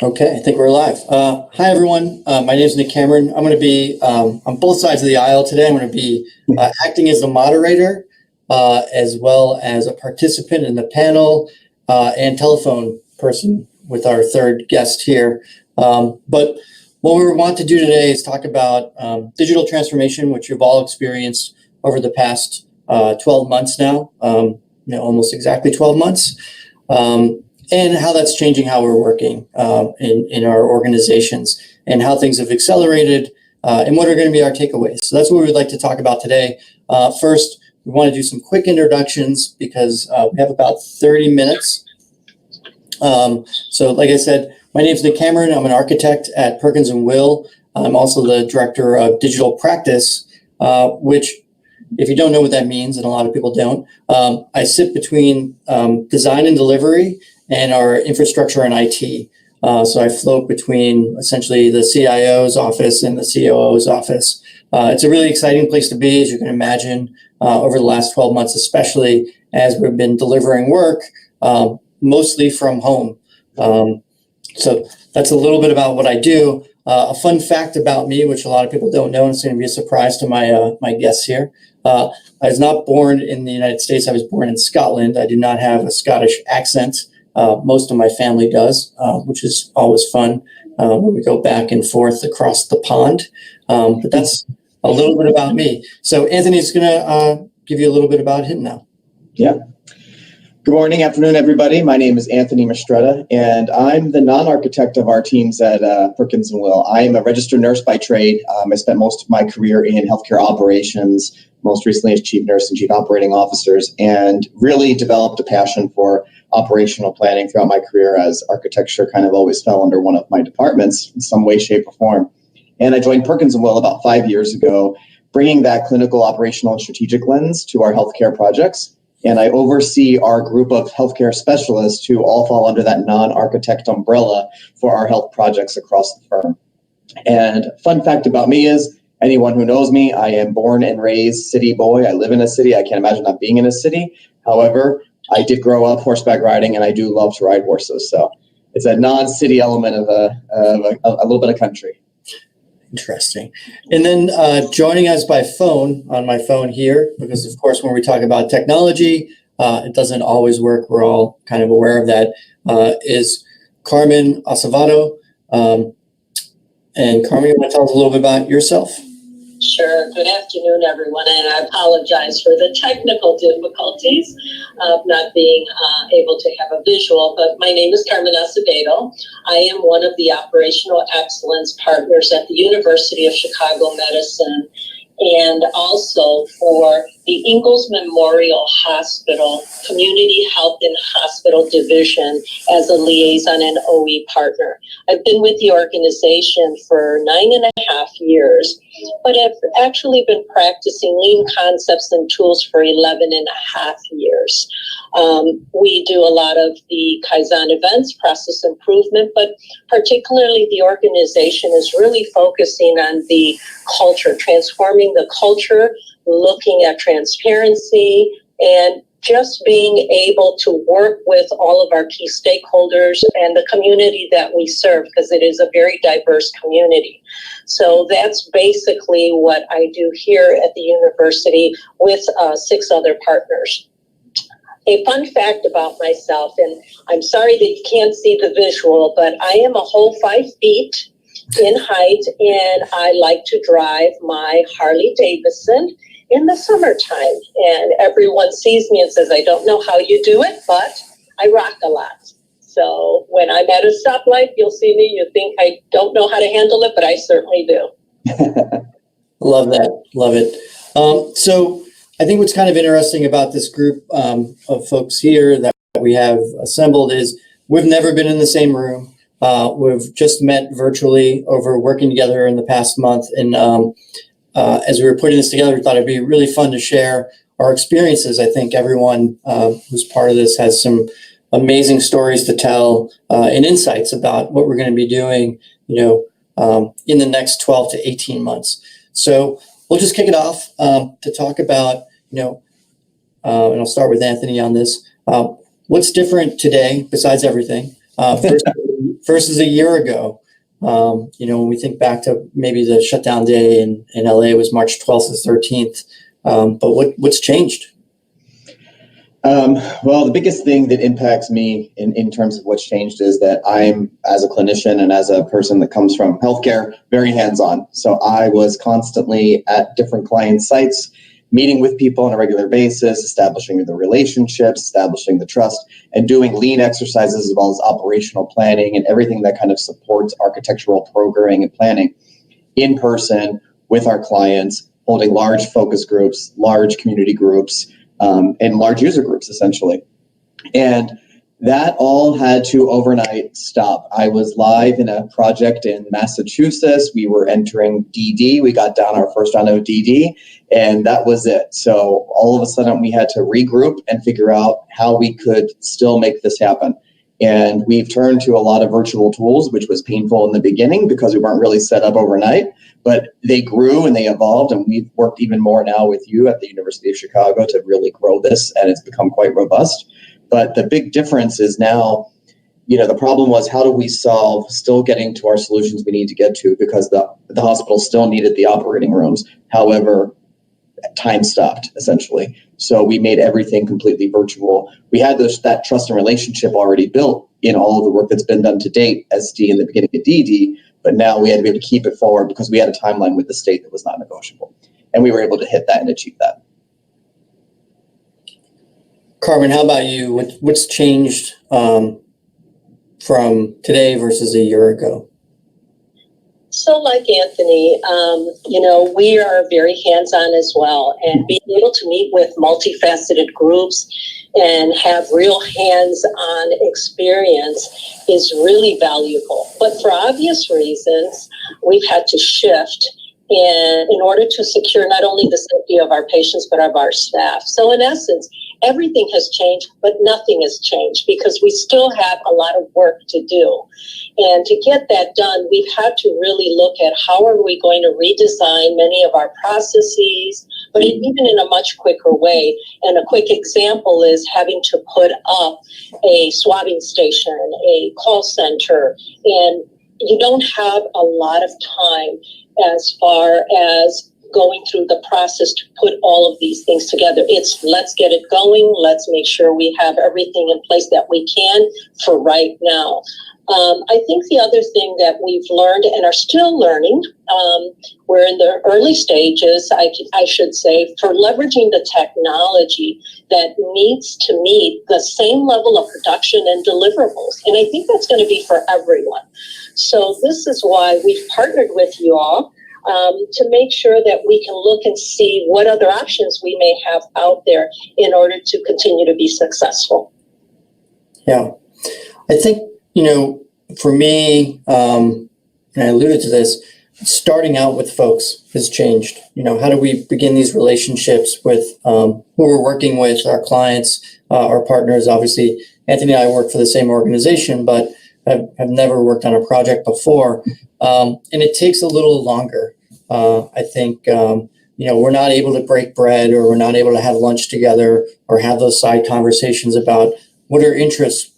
Okay, I think we're live. Hi, everyone. My name is Nick Cameron. I'm going to be on both sides of the aisle today. I'm going to be acting as the moderator, as well as a participant in the panel and telephone person with our third guest here. But what we want to do today is talk about digital transformation, which you've all experienced over the past 12 months now, almost exactly 12 months. And how that's changing how we're working in our organizations and how things have accelerated and what are going to be our takeaways. So that's what we'd like to talk about today. First, we want to do some quick introductions because we have about 30 minutes. So like I said, my name is Nick Cameron. I'm an architect at Perkins & Will. I'm also the director of digital practice, which, if you don't know what that means, and a lot of people don't, I sit between design and delivery and our infrastructure and IT. So I float between essentially the CIO's office and the COO's office. It's a really exciting place to be, as you can imagine, over the last 12 months, especially as we've been delivering work mostly from home. So that's a little bit about what I do. A fun fact about me, which a lot of people don't know, and it's going to be a surprise to my guests here. I was not born in the United States. I was born in Scotland. I do not have a Scottish accent. Most of my family does, which is always fun when we go back and forth across the pond. But that's a little bit about me. So Anthony's going to give you a little bit about him now. Yeah. Good morning, afternoon, everybody. My name is Anthony Mastretta, and I'm the non-architect of our teams at Perkins & Will. I am a registered nurse by trade. I spent most of my career in healthcare operations, most recently as chief nurse and chief operating officers, and really developed a passion for operational planning throughout my career, as architecture kind of always fell under one of my departments in some way, shape, or form. And I joined Perkins & Will about 5 years ago, bringing that clinical, operational, and strategic lens to our healthcare projects. And I oversee our group of healthcare specialists who all fall under that non-architect umbrella for our health projects across the firm. And fun fact about me is, anyone who knows me, I am born and raised city boy. I live in a city. I can't imagine not being in a city. However, I did grow up horseback riding, and I do love to ride horses. So it's a non-city element of a little bit of country. Interesting. And then joining us by phone, on my phone here, because of course, when we talk about technology, it doesn't always work. We're all kind of aware of that, is Carmen Acevedo. And Carmen, you want to tell us a little bit about yourself? Sure. Good afternoon, everyone. And I apologize for the technical difficulties of not being able to have a visual. But my name is Carmen Acevedo. I am one of the operational excellence partners at the University of Chicago Medicine, and also for the Ingalls Memorial Hospital Community Health and Hospital Division as a liaison and OE partner. I've been with the organization for 9.5 years, but I've actually been practicing lean concepts and tools for 11.5 years. We do a lot of the Kaizen events, process improvement, but particularly the organization is really focusing on the culture, transforming the culture, looking at transparency, and just being able to work with all of our key stakeholders and the community that we serve, because it is a very diverse community. So that's basically what I do here at the university with 6 other partners. A fun fact about myself, and I'm sorry that you can't see the visual, but I am a whole 5 feet in height, and I like to drive my Harley Davidson in the summertime. And everyone sees me and says, I don't know how you do it, but I rock a lot. So when I'm at a stoplight, you'll see me. You think I don't know how to handle it, but I certainly do. Love that. Love it. So I think what's kind of interesting about this group of folks here that we have assembled is we've never been in the same room. We've just met virtually over working together in the past month. And as we were putting this together, we thought it'd be really fun to share our experiences. I think everyone who's part of this has some amazing stories to tell and insights about what we're going to be doing, in the next 12 to 18 months. So we'll just kick it off to talk about, and I'll start with Anthony on this. What's different today besides everything? First, versus a year ago. When we think back to maybe the shutdown day in LA was March 12th or 13th. But what's changed? Well, the biggest thing that impacts me in terms of what's changed is that I'm, as a clinician and as a person that comes from healthcare, very hands-on. So I was constantly at different client sites, meeting with people on a regular basis, establishing the relationships, establishing the trust, and doing lean exercises as well as operational planning and everything that kind of supports architectural programming and planning in person with our clients, holding large focus groups, large community groups, and large user groups, essentially. And that all had to overnight stop. I was live in a project in Massachusetts. We were entering DD. We got down our first round of DD, and that was it. So all of a sudden, we had to regroup and figure out how we could still make this happen. And we've turned to a lot of virtual tools, which was painful in the beginning because we weren't really set up overnight, but they grew and they evolved, and we've worked even more now with you at the University of Chicago to really grow this, and it's become quite robust. But the big difference is now, the problem was, how do we solve still getting to our solutions we need to get to, because the hospital still needed the operating rooms. However, time stopped, essentially. So we made everything completely virtual. We had that trust and relationship already built in all of the work that's been done to date, SD in the beginning of DD, but now we had to be able to keep it forward because we had a timeline with the state that was not negotiable. And we were able to hit that and achieve that. Carmen, how about you? What's changed from today versus a year ago? So like Anthony, we are very hands-on as well, and being able to meet with multifaceted groups and have real hands-on experience is really valuable. But for obvious reasons, we've had to shift in order to secure not only the safety of our patients, but of our staff. So in essence, everything has changed, but nothing has changed because we still have a lot of work to do. And to get that done, we've had to really look at how are we going to redesign many of our processes, but even in a much quicker way. And a quick example is having to put up a swabbing station, a call center, and you don't have a lot of time as far as going through the process to put all of these things together. It's let's get it going. Let's make sure we have everything in place that we can for right now. I think the other thing that we've learned and are still learning, we're in the early stages, I should say, for leveraging the technology that needs to meet the same level of production and deliverables. And I think that's going to be for everyone. So this is why we've partnered with you all to make sure that we can look and see what other options we may have out there in order to continue to be successful. Yeah, I think, for me, and I alluded to this, starting out with folks has changed. How do we begin these relationships with who we're working with, our clients, our partners? Obviously, Anthony and I work for the same organization, but have never worked on a project before. And it takes a little longer. I think, we're not able to break bread, or we're not able to have lunch together or have those side conversations about what are interests,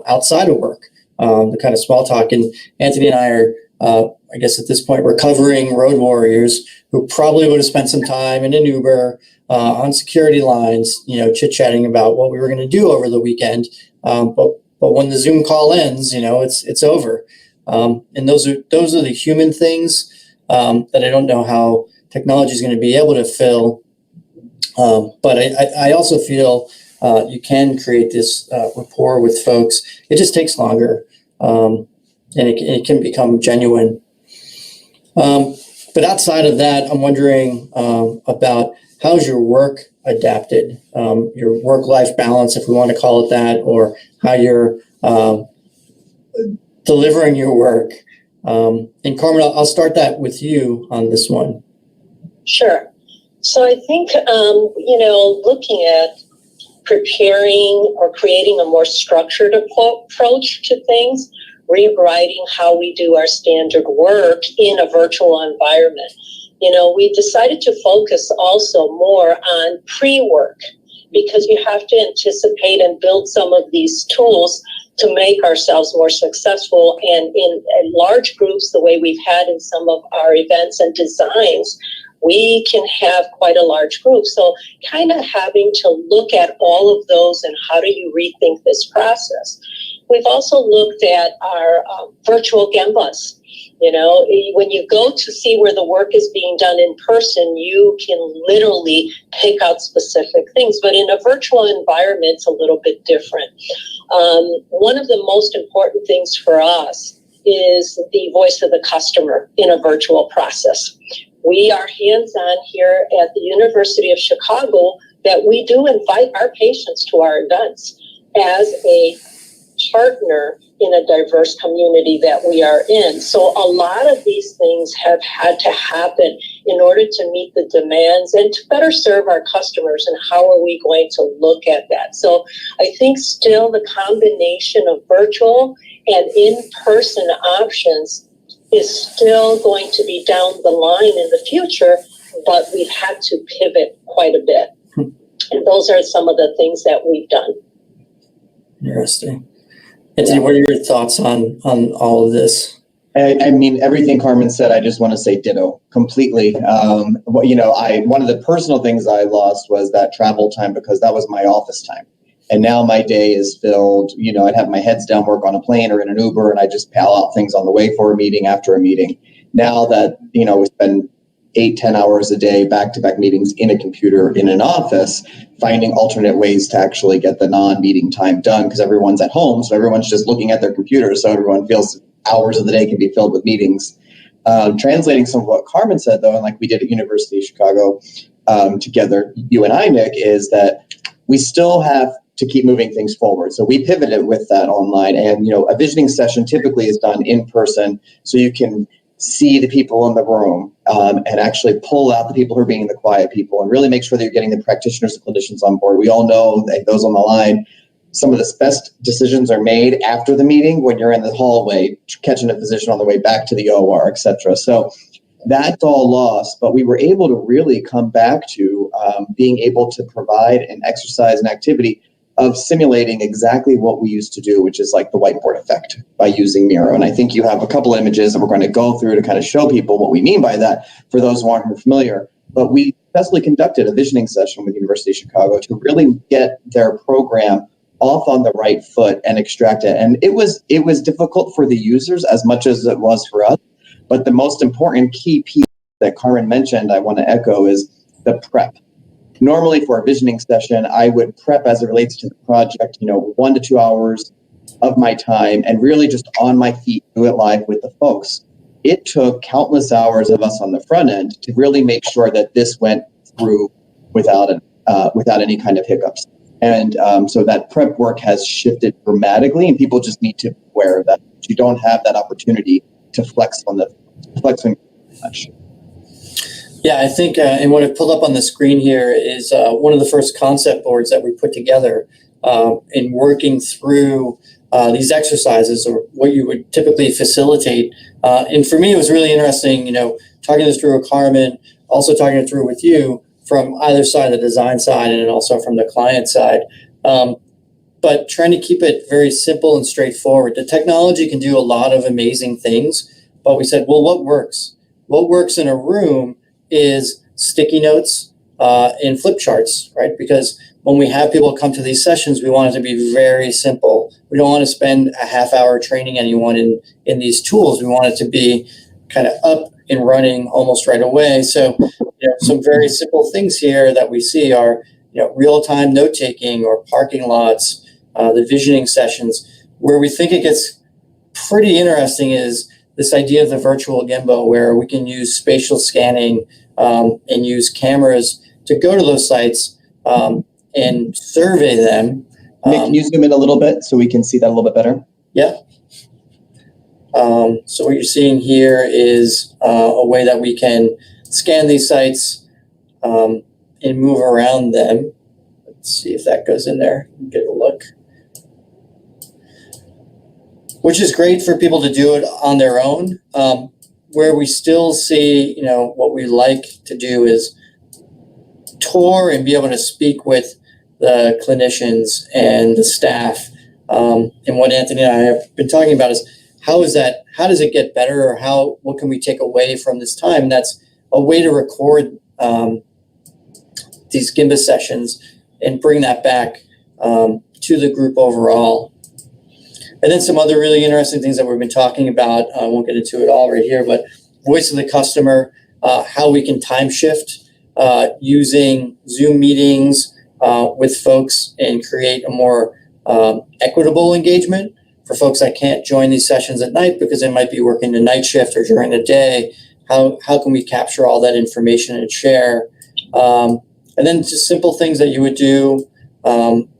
outside of work. The kind of small talk. And Anthony and I are, I guess at this point, recovering road warriors who probably would have spent some time in an Uber on security lines, chit-chatting about what we were going to do over the weekend. But when the Zoom call ends, it's over. And those are the human things that I don't know how technology is going to be able to fill. But I also feel you can create this rapport with folks. It just takes longer, and it can become genuine. But outside of that, I'm wondering about how's your work adapted, your work-life balance, if we want to call it that, or how you're delivering your work. And Carmen, I'll start that with you on this one. Sure. So I think, looking at preparing or creating a more structured approach to things, rewriting how we do our standard work in a virtual environment. We decided to focus also more on pre-work because you have to anticipate and build some of these tools to make ourselves more successful. And in large groups, the way we've had in some of our events and designs, we can have quite a large group. So kind of having to look at all of those and how do you rethink this process. We've also looked at our virtual Gembas. You know, when you go to see where the work is being done in person, you can literally pick out specific things. But in a virtual environment, it's a little bit different. One of the most important things for us is the voice of the customer in a virtual process. We are hands-on here at the University of Chicago that we do invite our patients to our events as a partner in a diverse community that we are in. So a lot of these things have had to happen in order to meet the demands and to better serve our customers. And how are we going to look at that? So I think still the combination of virtual and in-person options is still going to be down the line in the future, but we've had to pivot quite a bit. And those are some of the things that we've done. Interesting. Anthony, what are your thoughts on all of this? I mean, everything Carmen said, I just want to say ditto completely. One of the personal things I lost was that travel time, because that was my office time. And now my day is filled, I'd have my heads down, work on a plane or in an Uber, and I just pal out things on the way for a meeting after a meeting. Now that, we spend 8-10 hours a day, back-to-back meetings in a computer in an office, finding alternate ways to actually get the non-meeting time done, because everyone's at home, so everyone's just looking at their computers, so everyone feels hours of the day can be filled with meetings. Translating some of what Carmen said, though, and like we did at University of Chicago together, you and I, Nick, is that we still have to keep moving things forward. So we pivoted with that online, and a visioning session typically is done in person, so you can see the people in the room and actually pull out the people who are being the quiet people and really make sure that you're getting the practitioners and clinicians on board. We all know that those on the line, some of the best decisions are made after the meeting when you're in the hallway, catching a physician on the way back to the OR, et cetera. So that's all lost, but we were able to really come back to being able to provide an exercise and activity of simulating exactly what we used to do, which is like the whiteboard effect by using Miro. And I think you have a couple of images that we're going to go through to kind of show people what we mean by that for those who aren't familiar. But we successfully conducted a visioning session with the University of Chicago to really get their program off on the right foot and extract it. And it was difficult for the users as much as it was for us. But the most important key piece that Karen mentioned, I want to echo, is the prep. Normally for a visioning session, I would prep as it relates to the project, 1 to 2 hours of my time and really just on my feet, do it live with the folks. It took countless hours of us on the front end to really make sure that this went through without any kind of hiccups. And so that prep work has shifted dramatically, and people just need to be aware of that. You don't have that opportunity to flex on much. Yeah, I think, and what I've pulled up on the screen here is one of the first concept boards that we put together in working through these exercises, or what you would typically facilitate. And for me, it was really interesting, talking this through with Carmen, also talking it through with you from either side, the design side and also from the client side. But trying to keep it very simple and straightforward. The technology can do a lot of amazing things, but we said, well, what works? What works in a room is sticky notes and flip charts, right? Because when we have people come to these sessions, we want it to be very simple. We don't want to spend a half hour training anyone in these tools. We want it to be kind of up and running almost right away. So some very simple things here that we see are real-time note-taking or parking lots, the visioning sessions. Where we think it gets pretty interesting is this idea of the virtual Gembo, where we can use spatial scanning and use cameras to go to those sites and survey them. Nick, can you zoom in a little bit so we can see that a little bit better? Yeah. So what you're seeing here is a way that we can scan these sites and move around them. Let's see if that goes in there. Get a look. Which is great for people to do it on their own. Where we still see, what we like to do is tour and be able to speak with the clinicians and the staff. And what Anthony and I have been talking about is how does it get better, or what can we take away from this time? And that's a way to record these Gimbus sessions and bring that back to the group overall. And then some other really interesting things that we've been talking about. I won't get into it all right here, but voice of the customer, how we can time shift using Zoom meetings with folks and create a more equitable engagement for folks that can't join these sessions at night because they might be working the night shift or during the day. How can we capture all that information and share? And then just simple things that you would do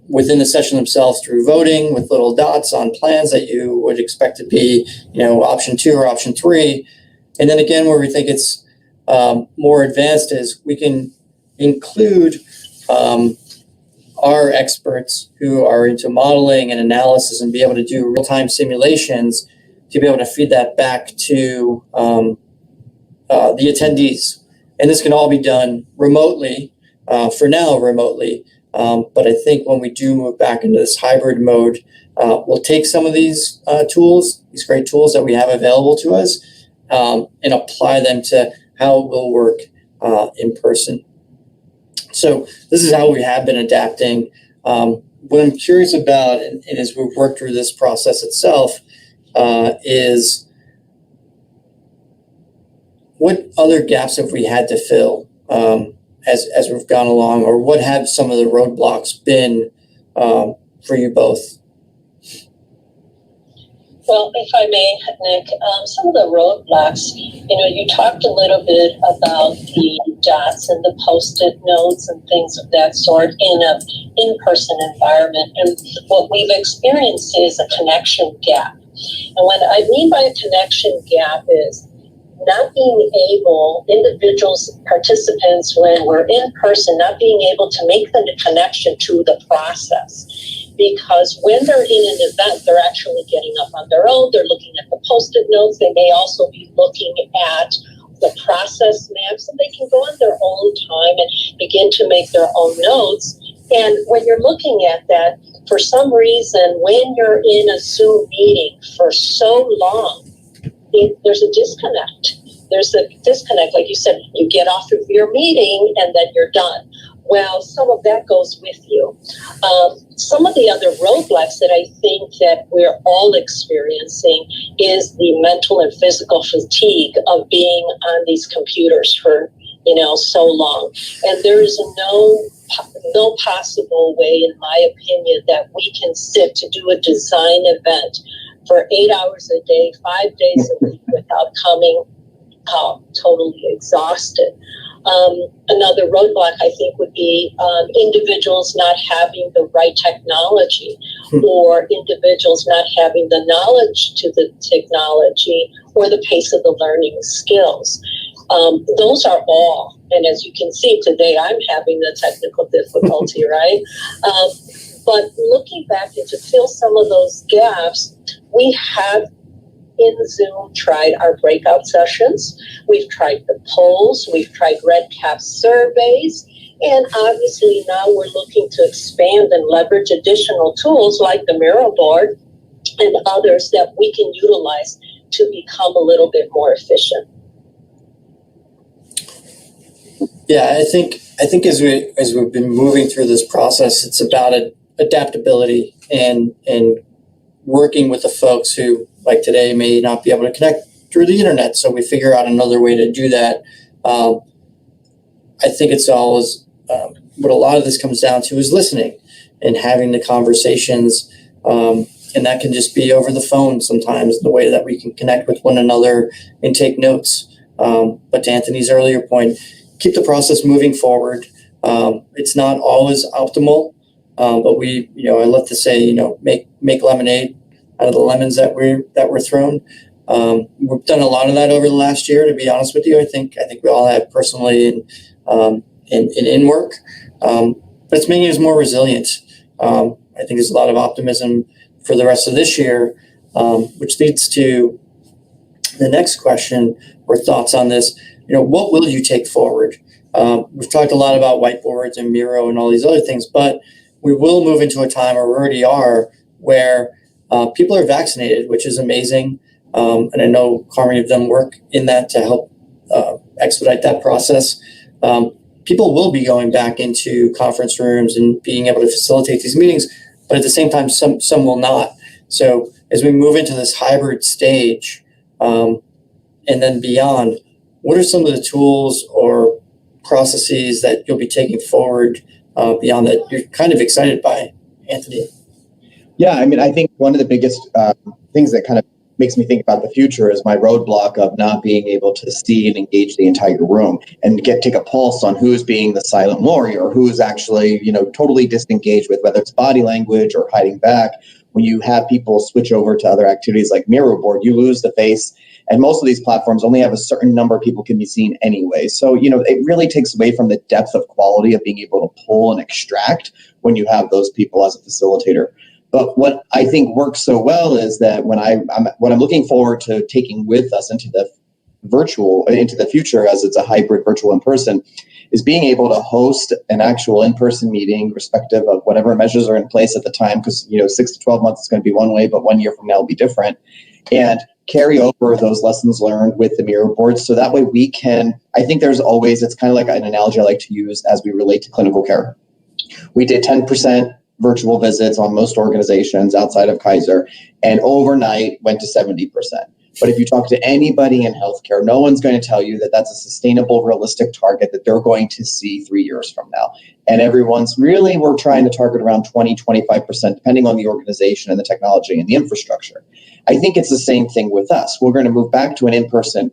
within the session themselves through voting with little dots on plans that you would expect to be, option 2 or option 3. And then again, where we think it's more advanced is we can include our experts who are into modeling and analysis and be able to do real-time simulations to be able to feed that back to the attendees. And this can all be done remotely, for now remotely. But I think when we do move back into this hybrid mode, we'll take some of these tools, these great tools that we have available to us, and apply them to how it will work in person. So this is how we have been adapting. What I'm curious about, and as we've worked through this process itself, is what other gaps have we had to fill as we've gone along, or what have some of the roadblocks been for you both? Well, if I may, Nick, some of the roadblocks, you talked a little bit about the dots and the Post-it notes and things of that sort in an in-person environment. And what we've experienced is a connection gap. And what I mean by a connection gap is not being able, individuals, participants, when we're in person, not being able to make the connection to the process. Because when they're in an event, they're actually getting up on their own. They're looking at the Post-it notes. They may also be looking at the process maps, and they can go on their own time and begin to make their own notes. And when you're looking at that, for some reason, when you're in a Zoom meeting for so long, there's a disconnect. There's a disconnect. Like you said, you get off of your meeting and then you're done. Well, some of that goes with you. Some of the other roadblocks that I think that we're all experiencing is the mental and physical fatigue of being on these computers for, so long. And there is no possible way, in my opinion, that we can sit to do a design event for 8 hours a day, 5 days a week without coming out totally exhausted. Another roadblock, I think, would be individuals not having the right technology or individuals not having the knowledge to the technology or the pace of the learning skills. Those are all, and as you can see today, I'm having the technical difficulty, right? But looking back and to fill some of those gaps, we have in Zoom tried our breakout sessions. We've tried the polls. We've tried red cap surveys. And obviously now we're looking to expand and leverage additional tools like the Miro board and others that we can utilize to become a little bit more efficient. Yeah, I think as we've been moving through this process, it's about adaptability and working with the folks who, like today, may not be able to connect through the internet. So we figure out another way to do that. I think it's always what a lot of this comes down to is listening and having the conversations. And that can just be over the phone sometimes, the way that we can connect with one another and take notes. But to Anthony's earlier point, keep the process moving forward. It's not always optimal, but I love to say, make lemonade out of the lemons that were thrown. We've done a lot of that over the last year, to be honest with you. I think we all have personally and in work, but it's making us more resilient. I think there's a lot of optimism for the rest of this year, which leads to the next question or thoughts on this. What will you take forward? We've talked a lot about whiteboards and Miro and all these other things, but we will move into a time, or we already are, where people are vaccinated, which is amazing. And I know, Carmen, you've done work in that to help expedite that process. People will be going back into conference rooms and being able to facilitate these meetings, but at the same time, some will not. So as we move into this hybrid stage, and then beyond, what are some of the tools or processes that you'll be taking forward beyond that you're kind of excited by, Anthony? Yeah, I mean, I think one of the biggest things that kind of makes me think about the future is my roadblock of not being able to see and engage the entire room and take a pulse on who's being the silent warrior, who's actually, totally disengaged with, whether it's body language or hiding back. When you have people switch over to other activities like Miro board, you lose the face. And most of these platforms only have a certain number of people can be seen anyway. So, it really takes away from the depth of quality of being able to pull and extract when you have those people as a facilitator. But what I think works so well is that what I'm looking forward to taking with us into the future, as it's a hybrid virtual in person, is being able to host an actual in-person meeting, respective of whatever measures are in place at the time, because 6 to 12 months is going to be one way, but 1 year from now will be different, and carry over those lessons learned with the Miro boards. So that way we can, I think it's kind of like an analogy I like to use as we relate to clinical care. We did 10% virtual visits on most organizations outside of Kaiser, and overnight went to 70%. But if you talk to anybody in healthcare, no one's going to tell you that that's a sustainable, realistic target that they're going to see 3 years from now. And we're trying to target around 20, 25%, depending on the organization and the technology and the infrastructure. I think it's the same thing with us. We're going to move back to an in-person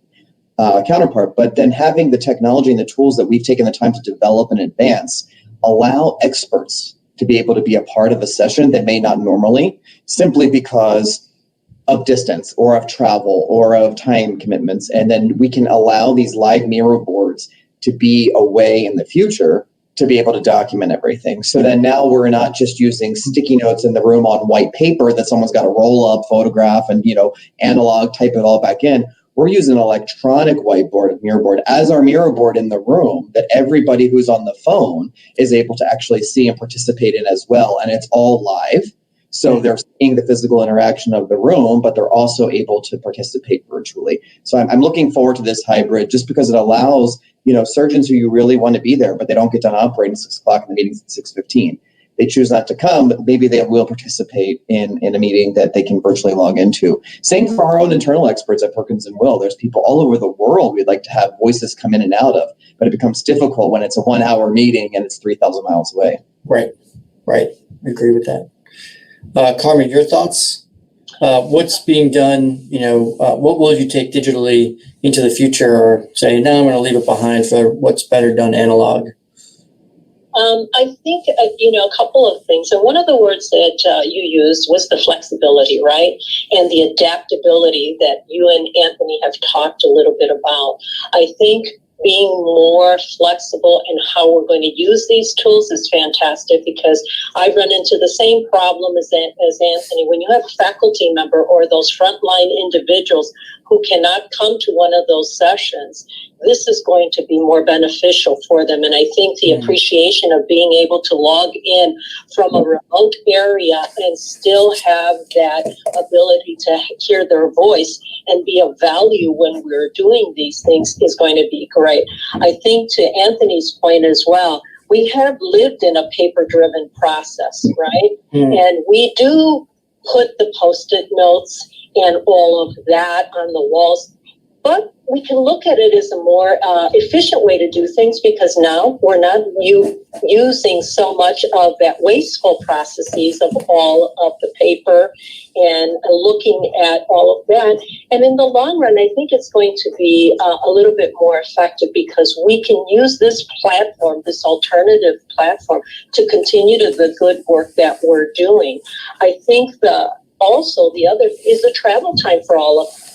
counterpart, but then having the technology and the tools that we've taken the time to develop and advance allow experts to be able to be a part of a session that may not normally, simply because of distance or of travel or of time commitments. And then we can allow these live Miro boards to be a way in the future to be able to document everything. So then now we're not just using sticky notes in the room on white paper that someone's got to roll up, photograph, and analog, type it all back in. We're using an electronic whiteboard, Miro board, as our Miro board in the room that everybody who's on the phone is able to actually see and participate in as well. And it's all live. So they're seeing the physical interaction of the room, but they're also able to participate virtually. So I'm looking forward to this hybrid just because it allows, surgeons who you really want to be there, but they don't get done operating at 6 o'clock and the meeting's at 6:15. They choose not to come, but maybe they will participate in a meeting that they can virtually log into. Same for our own internal experts at Perkins & Will. There's people all over the world we'd like to have voices come in and out of, but it becomes difficult when it's a 1 hour meeting and it's 3,000 miles away. Right. I agree with that. Carmen, your thoughts? What's being done? What will you take digitally into the future, or say, no, I'm going to leave it behind for what's better done analog? I think, a couple of things. And one of the words that you used was the flexibility, right? And the adaptability that you and Anthony have talked a little bit about. I think being more flexible in how we're going to use these tools is fantastic, because I run into the same problem as Anthony. When you have a faculty member or those frontline individuals who cannot come to one of those sessions, this is going to be more beneficial for them. And I think the appreciation of being able to log in from a remote area and still have that ability to hear their voice and be of value when we're doing these things is going to be great. I think, to Anthony's point as well, we have lived in a paper-driven process, right? And we do put the Post-it notes and all of that on the walls, but we can look at it as a more efficient way to do things, because now we're not using so much of that wasteful processes of all of the paper and looking at all of that. And in the long run, I think it's going to be a little bit more effective, because we can use this platform, this alternative platform, to continue to the good work that we're doing. I think also the other is the travel time for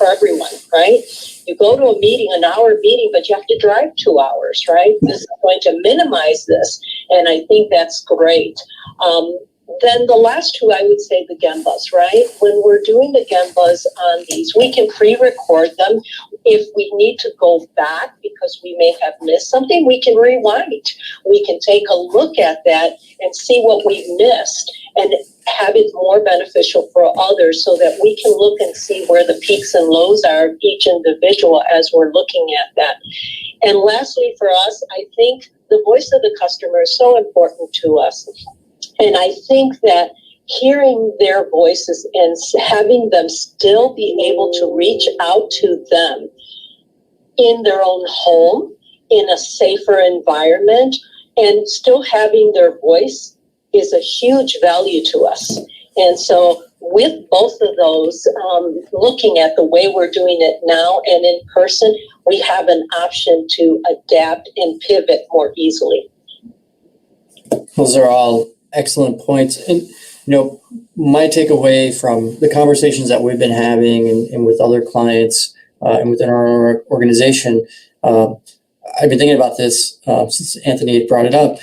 everyone, right? You go to a meeting, an hour meeting, but you have to drive 2 hours, right? This is going to minimize this, and I think that's great. Then the last two, I would say the Gembas, right? When we're doing the Gembas on these, we can pre-record them. if we need to go back because we may have missed something, we can rewind. We can take a look at that and see what we've missed and have it more beneficial for others so that we can look and see where the peaks and lows are of each individual as we're looking at that. And lastly, for us, I think the voice of the customer is so important to us. And I think that hearing their voices and having them still be able to reach out to them in their own home, in a safer environment, and still having their voice is a huge value to us. And so with both of those, looking at the way we're doing it now and in person, we have an option to adapt and pivot more easily. Those are all excellent points. And, my takeaway from the conversations that we've been having and with other clients and within our organization, I've been thinking about this since Anthony brought it up.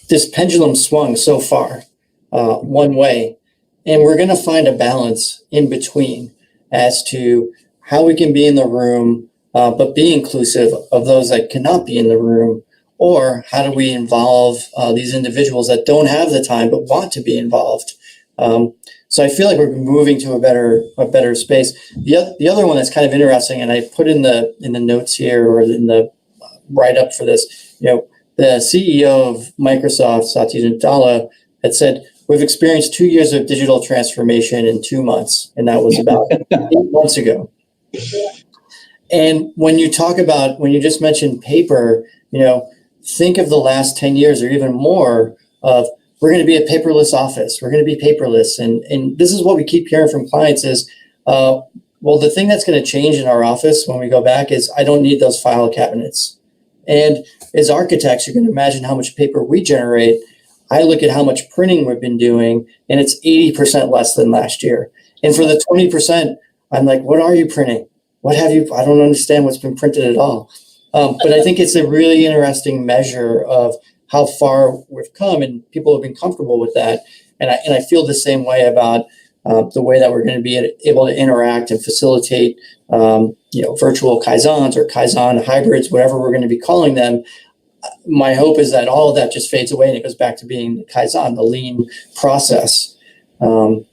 This pendulum swung so far one way, and we're going to find a balance in between as to how we can be in the room, but be inclusive of those that cannot be in the room, or how do we involve these individuals that don't have the time but want to be involved. So I feel like we're moving to a better space. The other one that's kind of interesting, and I put in the notes here or in the write up for this, the CEO of Microsoft, Satya Nadella, had said, "We've experienced 2 years of digital transformation in 2 months," and that was about 8 months ago. And when you just mentioned paper, think of the last 10 years or even more of, we're going to be a paperless office. We're going to be paperless. And this is what we keep hearing from clients is, well, the thing that's going to change in our office when we go back is I don't need those file cabinets. And as architects, you can imagine how much paper we generate. I look at how much printing we've been doing, and it's 80% less than last year. And for the 20%, I'm like, what are you printing? What have you? I don't understand what's been printed at all. But I think it's a really interesting measure of how far we've come, and people have been comfortable with that. And I feel the same way about the way that we're going to be able to interact and facilitate, virtual Kaizans or Kaizen hybrids, whatever we're going to be calling them. My hope is that all of that just fades away and it goes back to being the Kaizen, the lean process. Yes.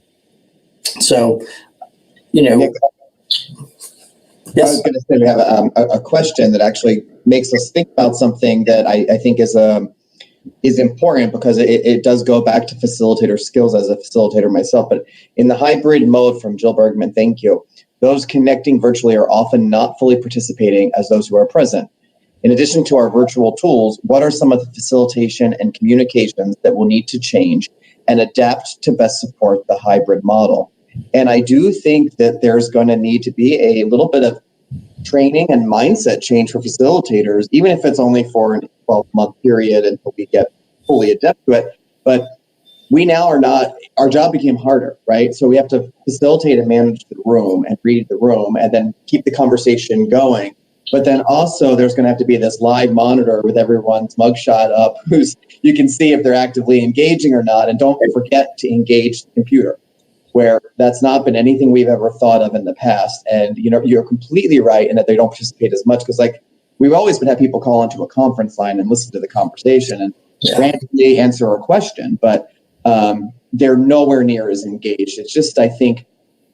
I was going to say we have a question that actually makes us think about something that I think is important because it does go back to facilitator skills as a facilitator myself. But in the hybrid mode from Jill Bergman, thank you. Those connecting virtually are often not fully participating as those who are present. In addition to our virtual tools, what are some of the facilitation and communications that will need to change and adapt to best support the hybrid model? And I do think that there's going to need to be a little bit of training and mindset change for facilitators, even if it's only for a 12-month period until we get fully adept to it. But we now our job became harder, right? So we have to facilitate and manage the room and read the room and then keep the conversation going. But then also there's going to have to be this live monitor with everyone's mugshot up, you can see if they're actively engaging or not. And don't forget to engage the computer, where that's not been anything we've ever thought of in the past. And, you're completely right in that they don't participate as much because we've always been have people call into a conference line and listen to the conversation and randomly answer a question, but they're nowhere near as engaged. It's just, I think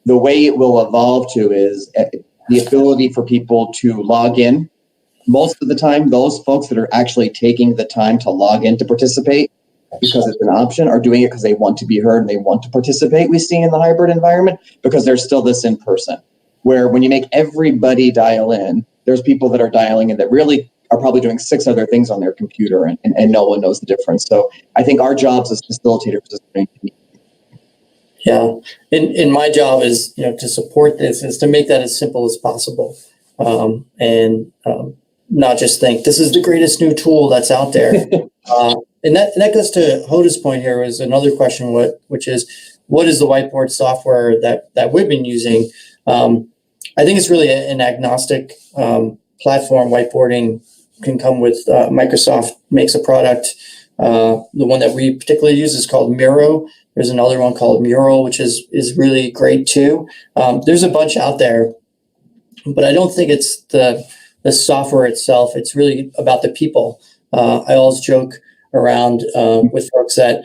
the way it will evolve to is the ability for people to log in. Most of the time, those folks that are actually taking the time to log in to participate because it's an option are doing it because they want to be heard and they want to participate. We see in the hybrid environment because there's still this in person where when you make everybody dial in, there's people that are dialing in that really are probably doing 6 other things on their computer and no one knows the difference. So I think our jobs as facilitators is going to be. Yeah. And my job is, to support this is to make that as simple as possible. And not just think this is the greatest new tool that's out there. And that goes to Hoda's point here is another question, which is, what is the whiteboard software that we've been using? I think it's really an agnostic platform. Whiteboarding can come with Microsoft makes a product. The one that we particularly use is called Miro. There's another one called Mural, which is really great too. There's a bunch out there. but I don't think it's the software itself. It's really about the people. I always joke around with folks that,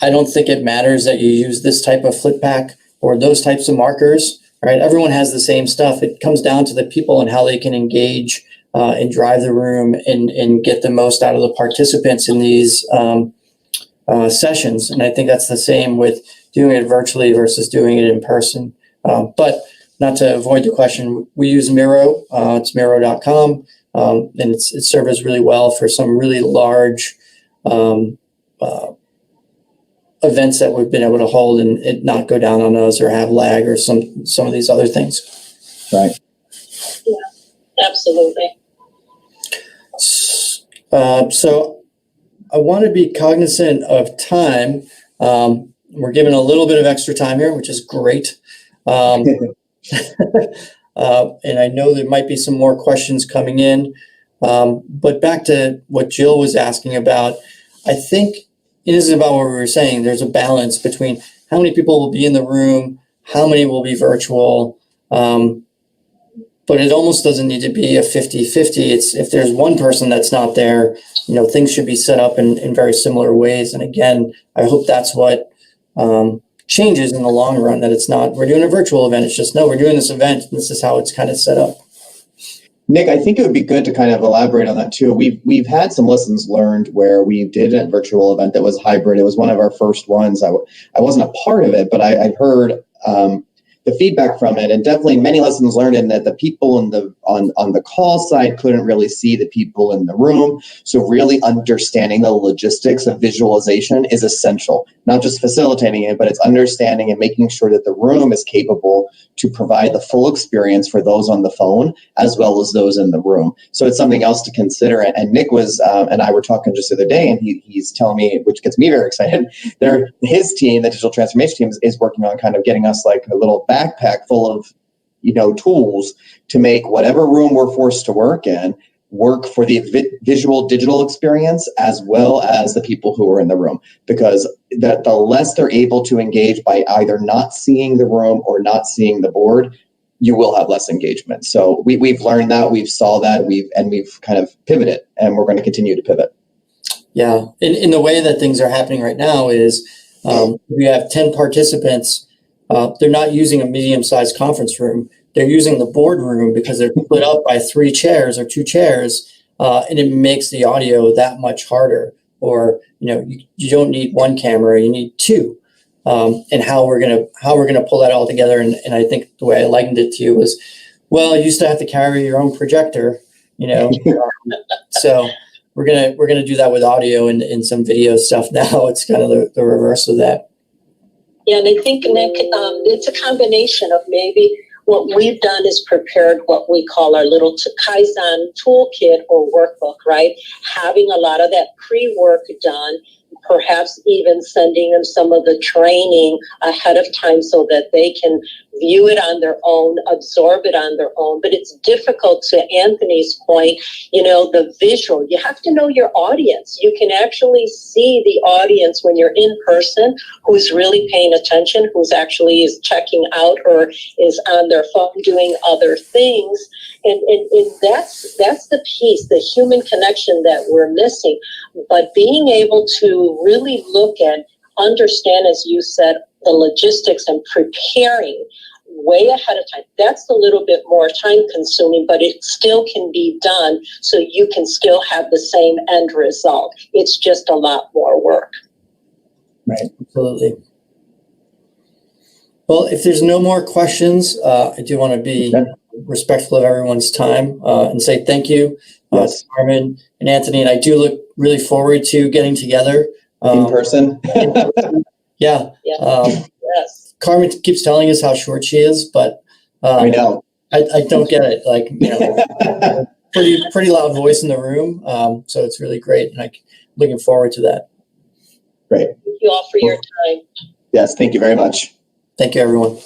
I don't think it matters that you use this type of flip pack or those types of markers, right? Everyone has the same stuff. It comes down to the people and how they can engage and drive the room and get the most out of the participants in these sessions. And I think that's the same with doing it virtually versus doing it in person. But not to avoid the question, we use Miro. It's Miro.com, and it served us really well for some really large events that we've been able to hold and it not go down on us or have lag or some of these other things. Right. Yeah, absolutely. So I want to be cognizant of time. We're given a little bit of extra time here, which is great. And I know there might be some more questions coming in. But back to what Jill was asking about, I think it isn't about what we were saying. There's a balance between how many people will be in the room, how many will be virtual. But it almost doesn't need to be a 50-50. It's if there's one person that's not there, things should be set up in very similar ways. And again, I hope that's what changes in the long run, that it's not, we're doing a virtual event. It's just, no, we're doing this event. And this is how it's kind of set up. Nick, I think it would be good to kind of elaborate on that too. We've had some lessons learned where we did a virtual event that was hybrid. It was one of our first ones. I wasn't a part of it, but I've heard the feedback from it, and definitely many lessons learned in that the people on the call side couldn't really see the people in the room. So really understanding the logistics of visualization is essential, not just facilitating it, but it's understanding and making sure that the room is capable to provide the full experience for those on the phone as well as those in the room. So it's something else to consider. And Nick was and I were talking just the other day, and he's telling me, which gets me very excited, his team, the digital transformation team, is working on kind of getting us like a little backpack full of tools to make whatever room we're forced to work in work for the visual digital experience as well as the people who are in the room, because the less they're able to engage by either not seeing the room or not seeing the board, you will have less engagement. So we've learned that, we've saw that, we've kind of pivoted, and we're going to continue to pivot. Yeah, in the way that things are happening right now is we have 10 participants. They're not using a medium-sized conference room. They're using the boardroom because they're split up by 3 chairs or 2 chairs, and it makes the audio that much harder. Or you don't need 1 camera, you need 2. And how we're gonna pull that all together. And I think the way I likened it to you was, well, you used to have to carry your own projector, So we're gonna do that with audio and some video stuff now. It's kind of the reverse of that. Yeah, and I think, Nick, it's a combination of maybe what we've done is prepared what we call our little Kaizen toolkit or workbook, right? Having a lot of that pre-work done, perhaps even sending them some of the training ahead of time so that they can view it on their own, absorb it on their own. But it's difficult, to Anthony's point, the visual. You have to know your audience. You can actually see the audience when you're in person, who's really paying attention, who's actually is checking out or is on their phone doing other things. And that's the piece, the human connection that we're missing. But being able to really look and understand, as you said, the logistics and preparing way ahead of time, that's a little bit more time consuming, but it still can be done so you can still have the same end result. It's just a lot more work. Right, absolutely. Well, if there's no more questions, I do want to be respectful of everyone's time and say thank you to Carmen and Anthony. And I do look really forward to getting together. In person? Yeah. Yes. Carmen keeps telling us how short she is, but I know. I don't get it. Like, pretty loud voice in the room. So it's really great. And I'm looking forward to that. Great. Thank you all for your time. Yes, thank you very much. Thank you, everyone.